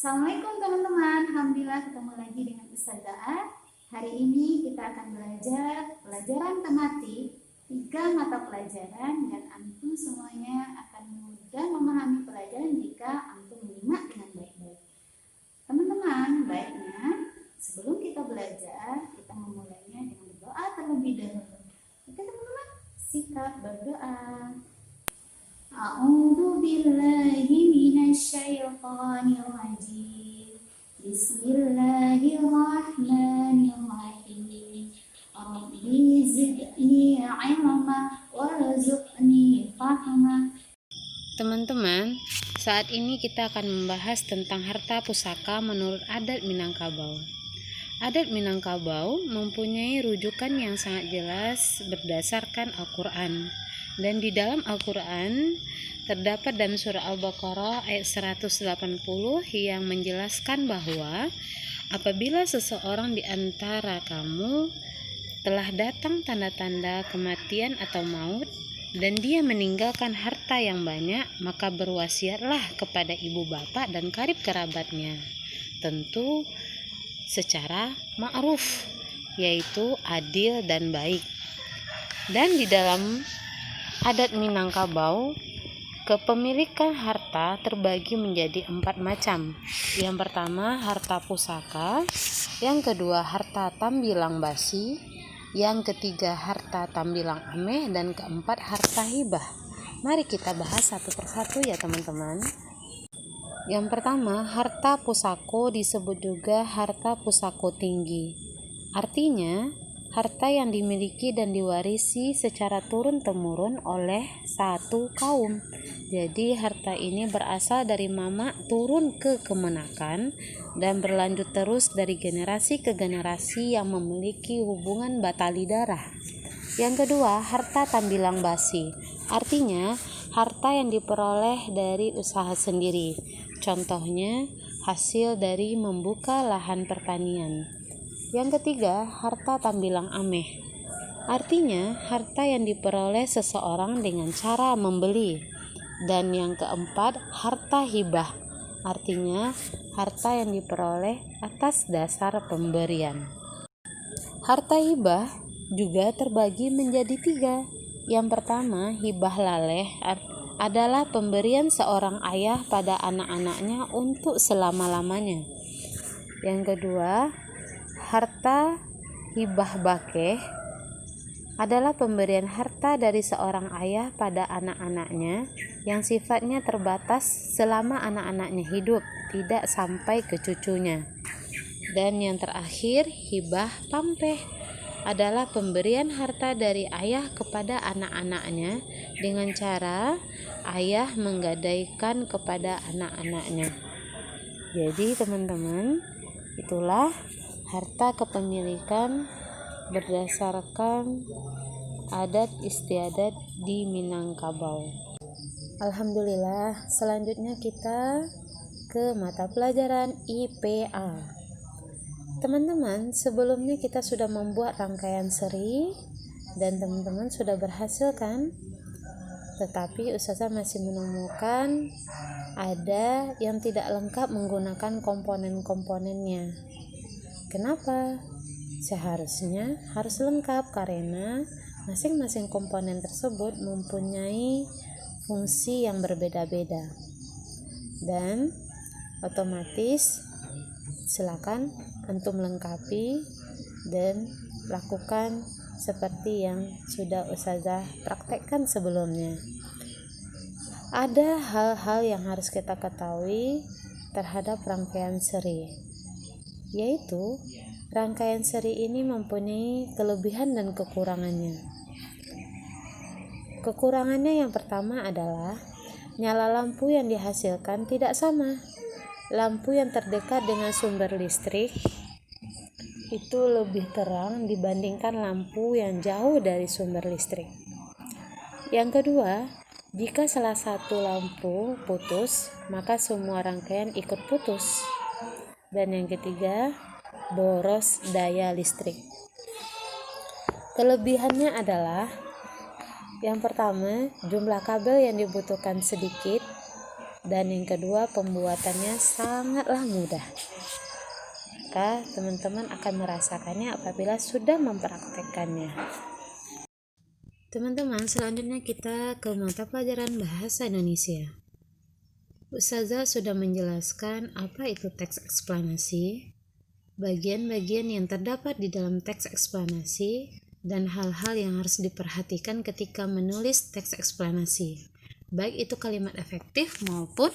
Assalamualaikum teman-teman, Alhamdulillah ketemu lagi dengan Ustazah. Hari ini kita akan belajar pelajaran tematik 3 mata pelajaran dan antum semuanya akan mudah memahami pelajaran jika antum menyimak dengan baik-baik. Teman-teman, baiknya sebelum kita belajar, kita memulainya dengan berdoa terlebih dahulu. Oke teman-teman, sikap berdoa. A'udzu billahi minasyaitonir rajim. Bismillahirrahmanirrahim. Rabbi zidni ilma warzuqni fahma. Teman-teman, saat ini kita akan membahas tentang harta pusaka menurut adat Minangkabau. Adat Minangkabau mempunyai rujukan yang sangat jelas berdasarkan Al-Quran. Dan di dalam Al-Quran terdapat dalam surah Al-Baqarah ayat 180 yang menjelaskan bahwa apabila seseorang di antara kamu telah datang tanda-tanda kematian atau maut dan dia meninggalkan harta yang banyak, maka berwasiatlah kepada ibu bapak dan karib kerabatnya, tentu secara ma'ruf, yaitu adil dan baik. Dan di dalam adat Minangkabau, kepemilikan harta terbagi menjadi 4 macam. Yang pertama harta pusaka, yang kedua harta tambilang basi, yang ketiga harta tambilang ameh, dan keempat harta hibah. Mari kita bahas satu persatu ya teman-teman. Yang pertama, harta pusako disebut juga harta pusako tinggi. Artinya, harta yang dimiliki dan diwarisi secara turun-temurun oleh satu kaum. Jadi, harta ini berasal dari mama turun ke kemenakan dan berlanjut terus dari generasi ke generasi yang memiliki hubungan batali darah. Yang kedua, harta tambilang basi. Artinya, harta yang diperoleh dari usaha sendiri. Contohnya, hasil dari membuka lahan pertanian. Yang ketiga, harta tambilang ameh. Artinya, harta yang diperoleh seseorang dengan cara membeli. Dan yang keempat, harta hibah. Artinya, harta yang diperoleh atas dasar pemberian. Harta hibah juga terbagi menjadi 3. Yang pertama, hibah laleh adalah pemberian seorang ayah pada anak-anaknya untuk selama-lamanya. Yang kedua, harta hibah bakeh adalah pemberian harta dari seorang ayah pada anak-anaknya yang sifatnya terbatas selama anak-anaknya hidup, tidak sampai ke cucunya. Dan yang terakhir, hibah pampeh adalah pemberian harta dari ayah kepada anak-anaknya dengan cara ayah menggadaikan kepada anak-anaknya. Jadi teman-teman, itulah harta kepemilikan berdasarkan adat istiadat di Minangkabau. Alhamdulillah, selanjutnya kita ke mata pelajaran IPA. Teman-teman, sebelumnya kita sudah membuat rangkaian seri dan teman-teman sudah berhasil kan? Tetapi Ustazah masih menemukan ada yang tidak lengkap menggunakan komponen-komponennya. Kenapa? Seharusnya harus lengkap karena masing-masing komponen tersebut mempunyai fungsi yang berbeda-beda. Dan otomatis silakan antum lengkapi dan lakukan seperti yang sudah Ustazah praktekkan sebelumnya. Ada hal-hal yang harus kita ketahui terhadap rangkaian seri, yaitu rangkaian seri ini mempunyai kelebihan dan kekurangannya. Kekurangannya yang pertama adalah nyala lampu yang dihasilkan tidak sama. Lampu yang terdekat dengan sumber listrik itu lebih terang dibandingkan lampu yang jauh dari sumber listrik. Yang kedua, jika salah satu lampu putus, maka semua rangkaian ikut putus. Dan yang ketiga, boros daya listrik. Kelebihannya adalah yang pertama, jumlah kabel yang dibutuhkan sedikit Dan yang kedua, pembuatannya sangatlah mudah. Maka teman-teman akan merasakannya apabila sudah mempraktekkannya. Teman-teman, selanjutnya kita ke mata pelajaran Bahasa Indonesia. Ustazah sudah menjelaskan apa itu teks eksplanasi, bagian-bagian yang terdapat di dalam teks eksplanasi, dan hal-hal yang harus diperhatikan ketika menulis teks eksplanasi, baik itu kalimat efektif maupun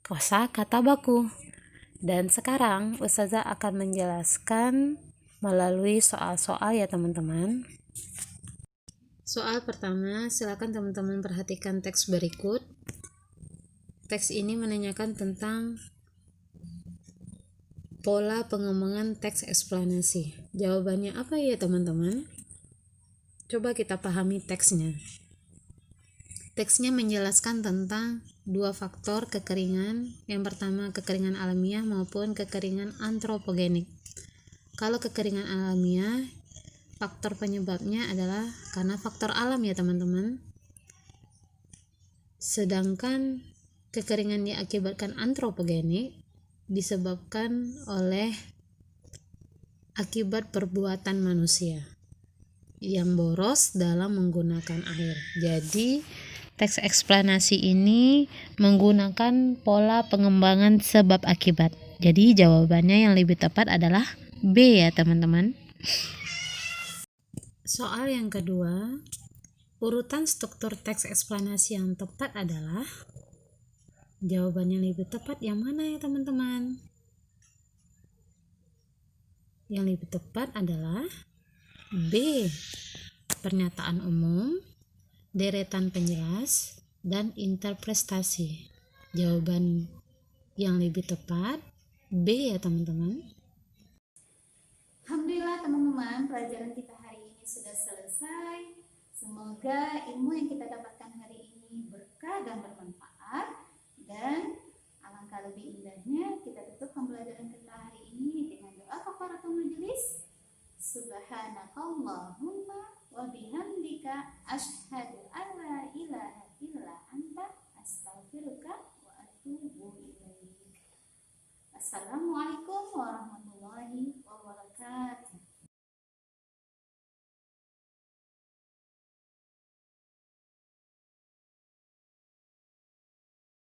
kosakata baku. Dan sekarang Ustazah akan menjelaskan melalui soal-soal ya teman-teman. Soal pertama, silakan teman-teman perhatikan teks berikut. Teks ini menanyakan tentang pola pengembangan teks eksplanasi. Jawabannya apa ya teman-teman? Coba kita pahami teksnya. Teksnya menjelaskan tentang dua faktor kekeringan. Yang pertama, kekeringan alamiah maupun kekeringan antropogenik. Kalau kekeringan alamiah, faktor penyebabnya adalah karena faktor alam ya teman-teman. Sedangkan kekeringan yang diakibatkan antropogenik disebabkan oleh akibat perbuatan manusia yang boros dalam menggunakan air. Jadi teks eksplanasi ini menggunakan pola pengembangan sebab akibat. Jadi jawabannya yang lebih tepat adalah B ya teman-teman. Soal yang kedua, urutan struktur teks eksplanasi yang tepat adalah, jawabannya lebih tepat yang mana ya teman-teman? Yang lebih tepat adalah B, pernyataan umum, deretan penjelas, dan interpretasi. Jawaban yang lebih tepat B ya teman-teman. Alhamdulillah teman-teman, pelajaran kita hari ini sudah selesai. Semoga ilmu yang kita dapatkan hari ini berkah dan bermanfaat. Dan alangkah lebih indahnya kita tutup pembelajaran kita hari ini dengan doa kafaratul majelis. Subhanakallahumma wa bihamdika asyhadu an la ilaha illa anta astaghfiruka wa atubu ilaik. Assalamualaikum